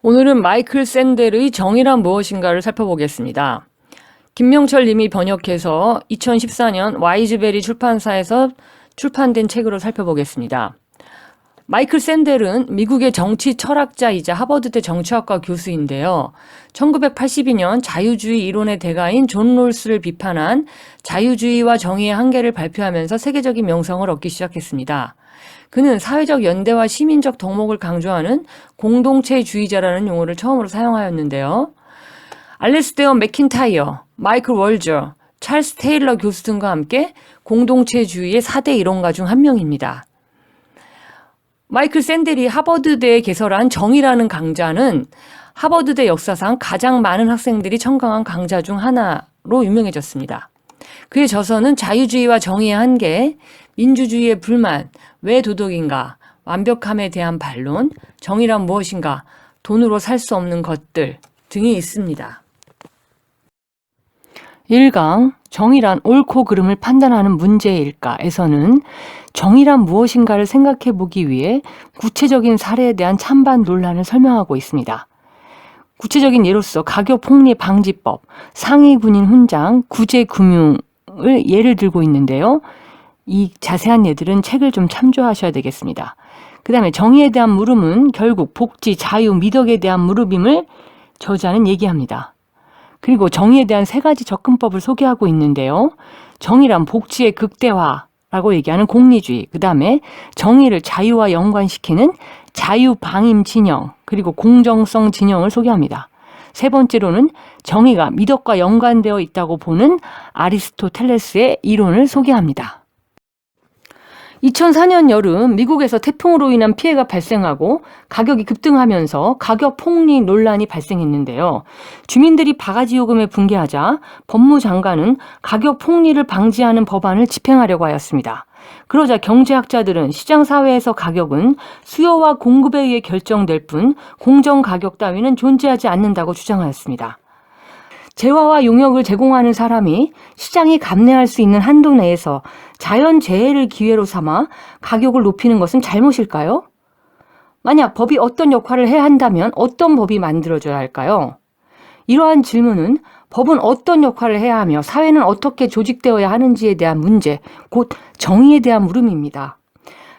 오늘은 마이클 샌델의 정의란 무엇인가를 살펴보겠습니다. 김명철 님이 번역해서 2014년 와이즈베리 출판사에서 출판된 책으로 살펴보겠습니다. 마이클 샌델은 미국의 정치 철학자이자 하버드대 정치학과 교수인데요. 1982년 자유주의 이론의 대가인 존 롤스를 비판한 자유주의와 정의의 한계를 발표하면서 세계적인 명성을 얻기 시작했습니다. 그는 사회적 연대와 시민적 덕목을 강조하는 공동체주의자라는 용어를 처음으로 사용하였는데요. 알래스테어 맥킨타이어, 마이클 월저, 찰스 테일러 교수 등과 함께 공동체주의의 4대 이론가 중 한 명입니다. 마이클 샌델이 하버드대에 개설한 정의라는 강좌는 하버드대 역사상 가장 많은 학생들이 청강한 강좌 중 하나로 유명해졌습니다. 그의 저서는 자유주의와 정의의 한계, 민주주의의 불만, 왜 도덕인가, 완벽함에 대한 반론, 정의란 무엇인가, 돈으로 살 수 없는 것들 등이 있습니다. 1강 정의란 옳고 그름을 판단하는 문제일까에서는 정의란 무엇인가를 생각해 보기 위해 구체적인 사례에 대한 찬반 논란을 설명하고 있습니다. 구체적인 예로서 가교폭리방지법, 상위군인 훈장, 구제금융을 예를 들고 있는데요. 이 자세한 예들은 책을 좀 참조하셔야 되겠습니다. 그 다음에 정의에 대한 물음은 결국 복지, 자유, 미덕에 대한 물음임을 저자는 얘기합니다. 그리고 정의에 대한 3가지 접근법을 소개하고 있는데요. 정의란 복지의 극대화라고 얘기하는 공리주의, 그 다음에 정의를 자유와 연관시키는 자유방임 진영, 그리고 공정성 진영을 소개합니다. 3번째로는 정의가 미덕과 연관되어 있다고 보는 아리스토텔레스의 이론을 소개합니다. 2004년 여름 미국에서 태풍으로 인한 피해가 발생하고 가격이 급등하면서 가격 폭리 논란이 발생했는데요. 주민들이 바가지 요금에 붕괴하자 법무장관은 가격 폭리를 방지하는 법안을 집행하려고 하였습니다. 그러자 경제학자들은 시장사회에서 가격은 수요와 공급에 의해 결정될 뿐 공정가격 따위는 존재하지 않는다고 주장하였습니다. 재화와 용역을 제공하는 사람이 시장이 감내할 수 있는 한도 내에서 자연재해를 기회로 삼아 가격을 높이는 것은 잘못일까요? 만약 법이 어떤 역할을 해야 한다면 어떤 법이 만들어져야 할까요? 이러한 질문은 법은 어떤 역할을 해야 하며 사회는 어떻게 조직되어야 하는지에 대한 문제, 곧 정의에 대한 물음입니다.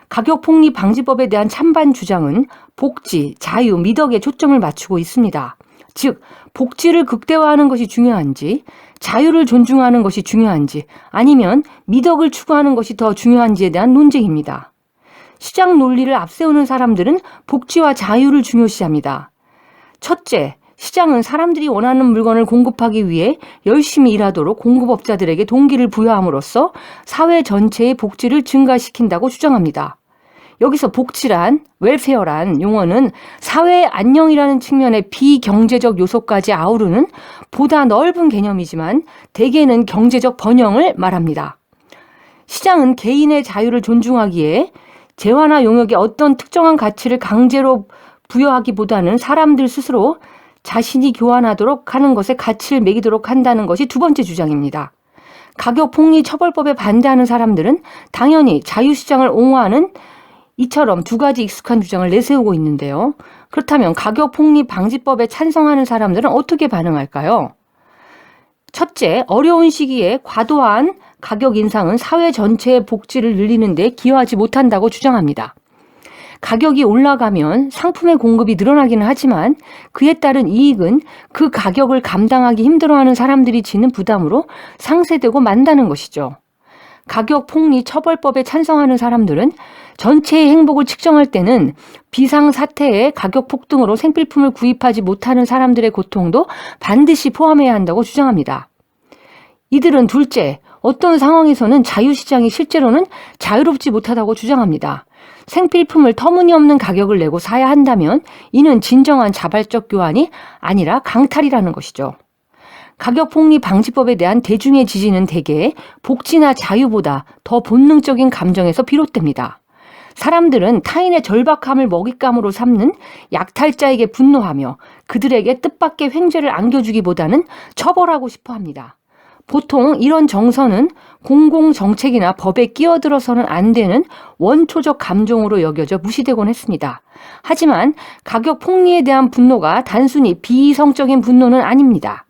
가격폭리 방지법에 대한 찬반 주장은 복지, 자유, 미덕에 초점을 맞추고 있습니다. 즉, 복지를 극대화하는 것이 중요한지, 자유를 존중하는 것이 중요한지, 아니면 미덕을 추구하는 것이 더 중요한지에 대한 논쟁입니다. 시장 논리를 앞세우는 사람들은 복지와 자유를 중요시합니다. 첫째, 시장은 사람들이 원하는 물건을 공급하기 위해 열심히 일하도록 공급업자들에게 동기를 부여함으로써 사회 전체의 복지를 증가시킨다고 주장합니다. 여기서 복지란, 웰페어란 용어는 사회의 안녕이라는 측면의 비경제적 요소까지 아우르는 보다 넓은 개념이지만 대개는 경제적 번영을 말합니다. 시장은 개인의 자유를 존중하기에 재화나 용역에 어떤 특정한 가치를 강제로 부여하기보다는 사람들 스스로 자신이 교환하도록 하는 것에 가치를 매기도록 한다는 것이 2번째 주장입니다. 가격폭리 처벌법에 반대하는 사람들은 당연히 자유시장을 옹호하는 이처럼 2가지 익숙한 주장을 내세우고 있는데요. 그렇다면 가격폭리 방지법에 찬성하는 사람들은 어떻게 반응할까요? 첫째, 어려운 시기에 과도한 가격 인상은 사회 전체의 복지를 늘리는 데 기여하지 못한다고 주장합니다. 가격이 올라가면 상품의 공급이 늘어나기는 하지만 그에 따른 이익은 그 가격을 감당하기 힘들어하는 사람들이 지는 부담으로 상쇄되고 만다는 것이죠. 가격폭리 처벌법에 찬성하는 사람들은 전체의 행복을 측정할 때는 비상사태의 가격 폭등으로 생필품을 구입하지 못하는 사람들의 고통도 반드시 포함해야 한다고 주장합니다. 이들은 둘째, 어떤 상황에서는 자유시장이 실제로는 자유롭지 못하다고 주장합니다. 생필품을 터무니없는 가격을 내고 사야 한다면 이는 진정한 자발적 교환이 아니라 강탈이라는 것이죠. 가격폭리 방지법에 대한 대중의 지지는 대개 복지나 자유보다 더 본능적인 감정에서 비롯됩니다. 사람들은 타인의 절박함을 먹잇감으로 삼는 약탈자에게 분노하며 그들에게 뜻밖의 횡재를 안겨주기보다는 처벌하고 싶어 합니다. 보통 이런 정서는 공공정책이나 법에 끼어들어서는 안 되는 원초적 감정으로 여겨져 무시되곤 했습니다. 하지만 가격 폭리에 대한 분노가 단순히 비이성적인 분노는 아닙니다.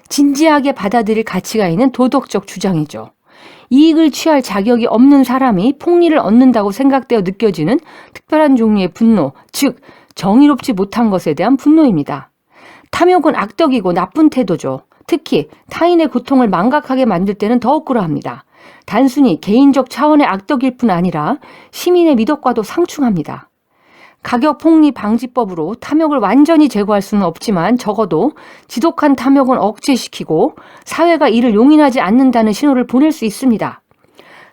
진지하게 받아들일 가치가 있는 도덕적 주장이죠. 이익을 취할 자격이 없는 사람이 폭리를 얻는다고 생각되어 느껴지는 특별한 종류의 분노, 즉 정의롭지 못한 것에 대한 분노입니다. 탐욕은 악덕이고 나쁜 태도죠. 특히 타인의 고통을 망각하게 만들 때는 더욱 그러합니다. 단순히 개인적 차원의 악덕일 뿐 아니라 시민의 미덕과도 상충합니다. 가격 폭리 방지법으로 탐욕을 완전히 제거할 수는 없지만 적어도 지독한 탐욕은 억제시키고 사회가 이를 용인하지 않는다는 신호를 보낼 수 있습니다.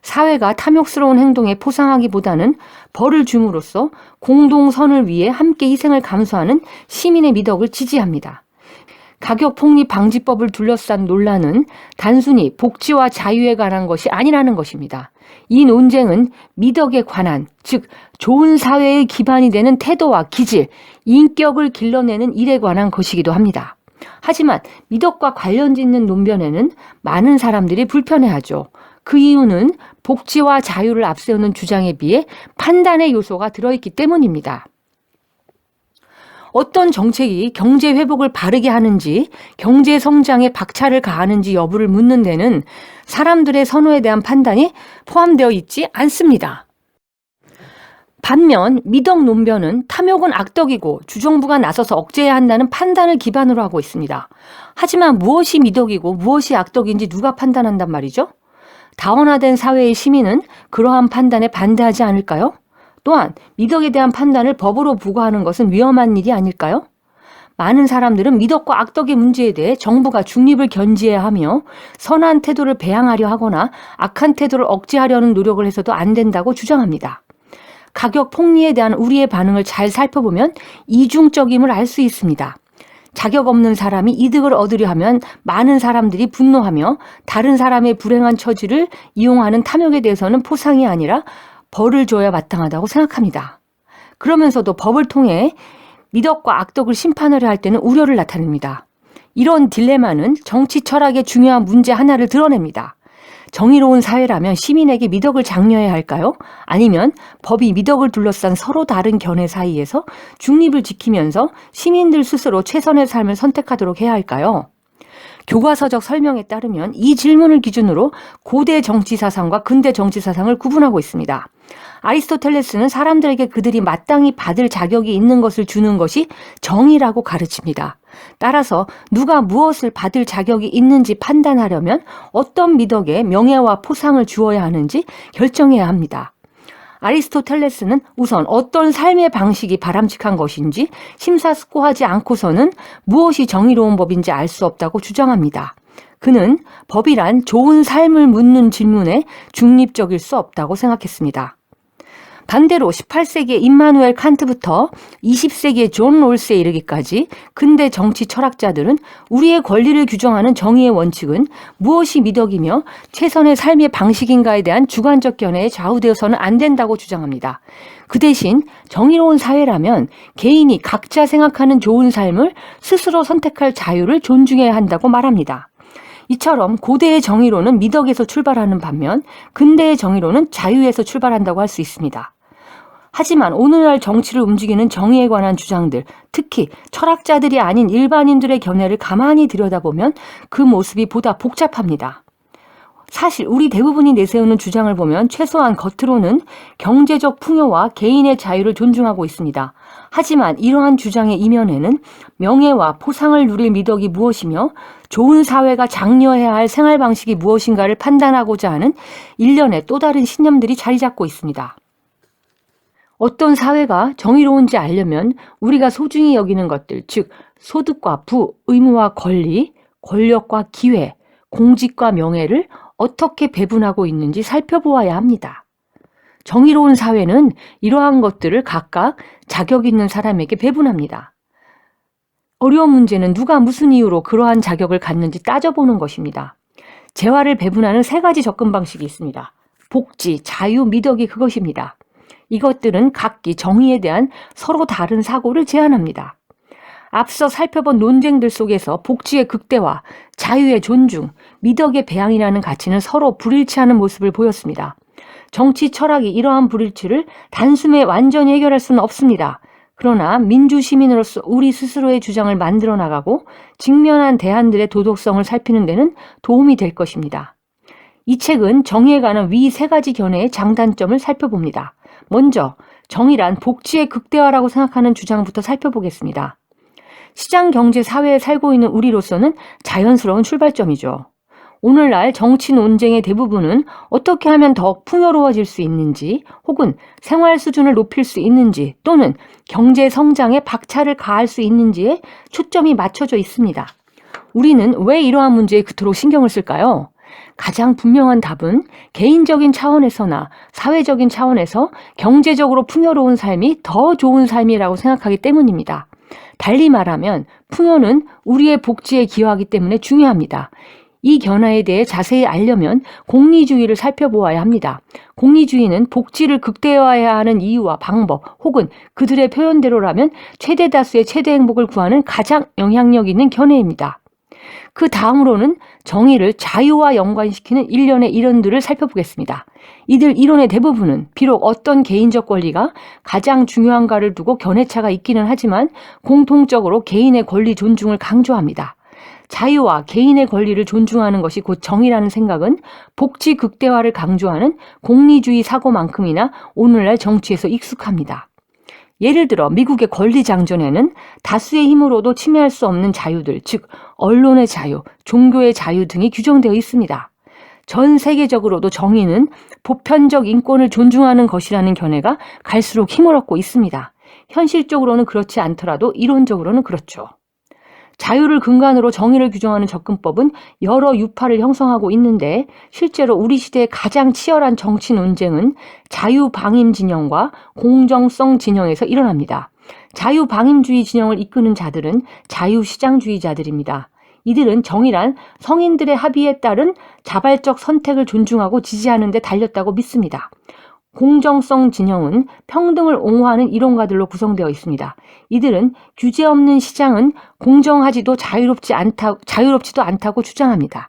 사회가 탐욕스러운 행동에 포상하기보다는 벌을 줌으로써 공동선을 위해 함께 희생을 감수하는 시민의 미덕을 지지합니다. 가격 폭리 방지법을 둘러싼 논란은 단순히 복지와 자유에 관한 것이 아니라는 것입니다. 이 논쟁은 미덕에 관한, 즉 좋은 사회의 기반이 되는 태도와 기질, 인격을 길러내는 일에 관한 것이기도 합니다. 하지만 미덕과 관련짓는 논변에는 많은 사람들이 불편해하죠. 그 이유는 복지와 자유를 앞세우는 주장에 비해 판단의 요소가 들어있기 때문입니다. 어떤 정책이 경제 회복을 바르게 하는지, 경제 성장에 박차를 가하는지 여부를 묻는 데는 사람들의 선호에 대한 판단이 포함되어 있지 않습니다. 반면 미덕 논변은 탐욕은 악덕이고 주정부가 나서서 억제해야 한다는 판단을 기반으로 하고 있습니다. 하지만 무엇이 미덕이고 무엇이 악덕인지 누가 판단한단 말이죠? 다원화된 사회의 시민은 그러한 판단에 반대하지 않을까요? 또한 미덕에 대한 판단을 법으로 부과하는 것은 위험한 일이 아닐까요? 많은 사람들은 미덕과 악덕의 문제에 대해 정부가 중립을 견지해야 하며 선한 태도를 배양하려 하거나 악한 태도를 억제하려는 노력을 해서도 안 된다고 주장합니다. 가격 폭리에 대한 우리의 반응을 잘 살펴보면 이중적임을 알 수 있습니다. 자격 없는 사람이 이득을 얻으려 하면 많은 사람들이 분노하며 다른 사람의 불행한 처지를 이용하는 탐욕에 대해서는 포상이 아니라 벌을 줘야 마땅하다고 생각합니다. 그러면서도 법을 통해 미덕과 악덕을 심판하려 할 때는 우려를 나타냅니다. 이런 딜레마는 정치 철학의 중요한 문제 하나를 드러냅니다. 정의로운 사회라면 시민에게 미덕을 장려해야 할까요? 아니면 법이 미덕을 둘러싼 서로 다른 견해 사이에서 중립을 지키면서 시민들 스스로 최선의 삶을 선택하도록 해야 할까요? 교과서적 설명에 따르면 이 질문을 기준으로 고대 정치 사상과 근대 정치 사상을 구분하고 있습니다. 아리스토텔레스는 사람들에게 그들이 마땅히 받을 자격이 있는 것을 주는 것이 정의라고 가르칩니다. 따라서 누가 무엇을 받을 자격이 있는지 판단하려면 어떤 미덕에 명예와 포상을 주어야 하는지 결정해야 합니다. 아리스토텔레스는 우선 어떤 삶의 방식이 바람직한 것인지 심사숙고하지 않고서는 무엇이 정의로운 법인지 알 수 없다고 주장합니다. 그는 법이란 좋은 삶을 묻는 질문에 중립적일 수 없다고 생각했습니다. 반대로 18세기의 임마누엘 칸트부터 20세기의 존 롤스에 이르기까지 근대 정치 철학자들은 우리의 권리를 규정하는 정의의 원칙은 무엇이 미덕이며 최선의 삶의 방식인가에 대한 주관적 견해에 좌우되어서는 안 된다고 주장합니다. 그 대신 정의로운 사회라면 개인이 각자 생각하는 좋은 삶을 스스로 선택할 자유를 존중해야 한다고 말합니다. 이처럼 고대의 정의로는 미덕에서 출발하는 반면 근대의 정의로는 자유에서 출발한다고 할 수 있습니다. 하지만 오늘날 정치를 움직이는 정의에 관한 주장들, 특히 철학자들이 아닌 일반인들의 견해를 가만히 들여다보면 그 모습이 보다 복잡합니다. 사실 우리 대부분이 내세우는 주장을 보면 최소한 겉으로는 경제적 풍요와 개인의 자유를 존중하고 있습니다. 하지만 이러한 주장의 이면에는 명예와 포상을 누릴 미덕이 무엇이며 좋은 사회가 장려해야 할 생활 방식이 무엇인가를 판단하고자 하는 일련의 또 다른 신념들이 자리 잡고 있습니다. 어떤 사회가 정의로운지 알려면 우리가 소중히 여기는 것들, 즉 소득과 부, 의무와 권리, 권력과 기회, 공직과 명예를 어떻게 배분하고 있는지 살펴보아야 합니다. 정의로운 사회는 이러한 것들을 각각 자격 있는 사람에게 배분합니다. 어려운 문제는 누가 무슨 이유로 그러한 자격을 갖는지 따져보는 것입니다. 재화를 배분하는 세 가지 접근 방식이 있습니다. 복지, 자유, 미덕이 그것입니다. 이것들은 각기 정의에 대한 서로 다른 사고를 제안합니다. 앞서 살펴본 논쟁들 속에서 복지의 극대화, 자유의 존중, 미덕의 배양이라는 가치는 서로 불일치하는 모습을 보였습니다. 정치 철학이 이러한 불일치를 단숨에 완전히 해결할 수는 없습니다. 그러나 민주시민으로서 우리 스스로의 주장을 만들어 나가고 직면한 대안들의 도덕성을 살피는 데는 도움이 될 것입니다. 이 책은 정의에 관한 위 세 가지 견해의 장단점을 살펴봅니다. 먼저 정의란 복지의 극대화라고 생각하는 주장부터 살펴보겠습니다. 시장 경제 사회에 살고 있는 우리로서는 자연스러운 출발점이죠. 오늘날 정치 논쟁의 대부분은 어떻게 하면 더 풍요로워질 수 있는지, 혹은 생활 수준을 높일 수 있는지, 또는 경제 성장에 박차를 가할 수 있는지에 초점이 맞춰져 있습니다. 우리는 왜 이러한 문제에 그토록 신경을 쓸까요? 가장 분명한 답은 개인적인 차원에서나 사회적인 차원에서 경제적으로 풍요로운 삶이 더 좋은 삶이라고 생각하기 때문입니다. 달리 말하면 풍요는 우리의 복지에 기여하기 때문에 중요합니다. 이 견해에 대해 자세히 알려면 공리주의를 살펴보아야 합니다. 공리주의는 복지를 극대화해야 하는 이유와 방법, 혹은 그들의 표현대로라면 최대 다수의 최대 행복을 구하는 가장 영향력 있는 견해입니다. 그 다음으로는 정의를 자유와 연관시키는 일련의 이론들을 살펴보겠습니다. 이들 이론의 대부분은 비록 어떤 개인적 권리가 가장 중요한가를 두고 견해차가 있기는 하지만 공통적으로 개인의 권리 존중을 강조합니다. 자유와 개인의 권리를 존중하는 것이 곧 정의라는 생각은 복지 극대화를 강조하는 공리주의 사고만큼이나 오늘날 정치에서 익숙합니다. 예를 들어 미국의 권리장전에는 다수의 힘으로도 침해할 수 없는 자유들, 즉 언론의 자유, 종교의 자유 등이 규정되어 있습니다. 전 세계적으로도 정의는 보편적 인권을 존중하는 것이라는 견해가 갈수록 힘을 얻고 있습니다. 현실적으로는 그렇지 않더라도 이론적으로는 그렇죠. 자유를 근간으로 정의를 규정하는 접근법은 여러 유파를 형성하고 있는데, 실제로 우리 시대의 가장 치열한 정치 논쟁은 자유방임 진영과 공정성 진영에서 일어납니다. 자유방임주의 진영을 이끄는 자들은 자유시장주의자들입니다. 이들은 정의란 성인들의 합의에 따른 자발적 선택을 존중하고 지지하는 데 달렸다고 믿습니다. 공정성 진영은 평등을 옹호하는 이론가들로 구성되어 있습니다. 이들은 규제 없는 시장은 공정하지도 자유롭지도 않다고 주장합니다.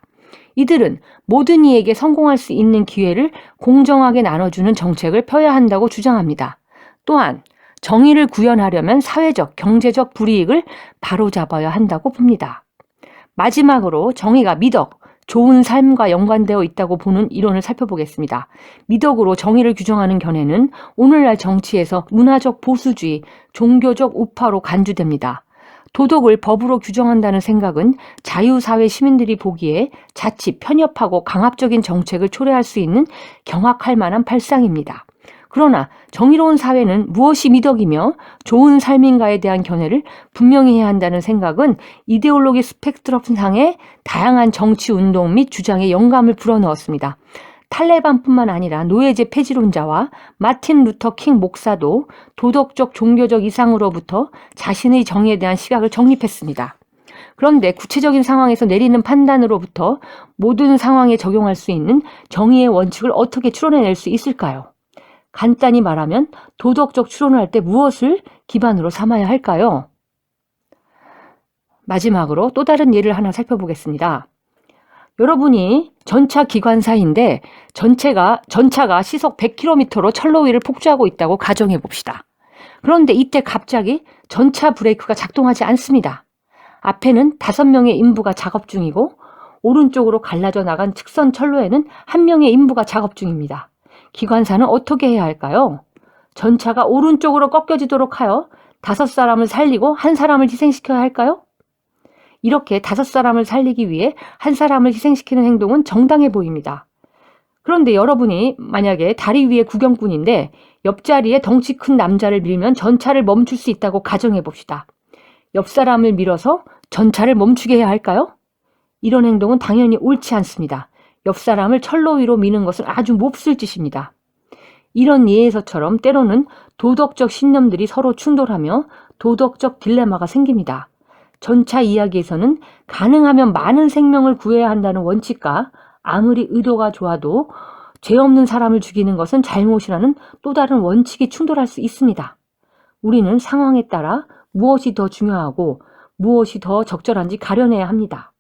이들은 모든 이에게 성공할 수 있는 기회를 공정하게 나눠주는 정책을 펴야 한다고 주장합니다. 또한 정의를 구현하려면 사회적, 경제적 불이익을 바로잡아야 한다고 봅니다. 마지막으로 정의가 미덕, 좋은 삶과 연관되어 있다고 보는 이론을 살펴보겠습니다. 미덕으로 정의를 규정하는 견해는 오늘날 정치에서 문화적 보수주의, 종교적 우파로 간주됩니다. 도덕을 법으로 규정한다는 생각은 자유사회 시민들이 보기에 자칫 편협하고 강압적인 정책을 초래할 수 있는 경악할 만한 발상입니다. 그러나 정의로운 사회는 무엇이 미덕이며 좋은 삶인가에 대한 견해를 분명히 해야 한다는 생각은 이데올로기 스펙트럼상의 다양한 정치 운동 및 주장에 영감을 불어넣었습니다. 탈레반뿐만 아니라 노예제 폐지론자와 마틴 루터 킹 목사도 도덕적 종교적 이상으로부터 자신의 정의에 대한 시각을 정립했습니다. 그런데 구체적인 상황에서 내리는 판단으로부터 모든 상황에 적용할 수 있는 정의의 원칙을 어떻게 추론해낼 수 있을까요? 간단히 말하면 도덕적 추론을 할 때 무엇을 기반으로 삼아야 할까요? 마지막으로 또 다른 예를 하나 살펴보겠습니다. 여러분이 전차 기관사인데 전차가 시속 100km로 철로 위를 폭주하고 있다고 가정해 봅시다. 그런데 이때 갑자기 전차 브레이크가 작동하지 않습니다. 앞에는 5명의 인부가 작업 중이고 오른쪽으로 갈라져 나간 직선 철로에는 1명의 인부가 작업 중입니다. 기관사는 어떻게 해야 할까요? 전차가 오른쪽으로 꺾여지도록 하여 5사람을 살리고 1사람을 희생시켜야 할까요? 이렇게 5사람을 살리기 위해 1사람을 희생시키는 행동은 정당해 보입니다. 그런데 여러분이 만약에 다리 위에 구경꾼인데 옆자리에 덩치 큰 남자를 밀면 전차를 멈출 수 있다고 가정해 봅시다. 옆 사람을 밀어서 전차를 멈추게 해야 할까요? 이런 행동은 당연히 옳지 않습니다. 옆 사람을 철로 위로 미는 것은 아주 몹쓸 짓입니다. 이런 예에서처럼 때로는 도덕적 신념들이 서로 충돌하며 도덕적 딜레마가 생깁니다. 전차 이야기에서는 가능하면 많은 생명을 구해야 한다는 원칙과 아무리 의도가 좋아도 죄 없는 사람을 죽이는 것은 잘못이라는 또 다른 원칙이 충돌할 수 있습니다. 우리는 상황에 따라 무엇이 더 중요하고 무엇이 더 적절한지 가려내야 합니다.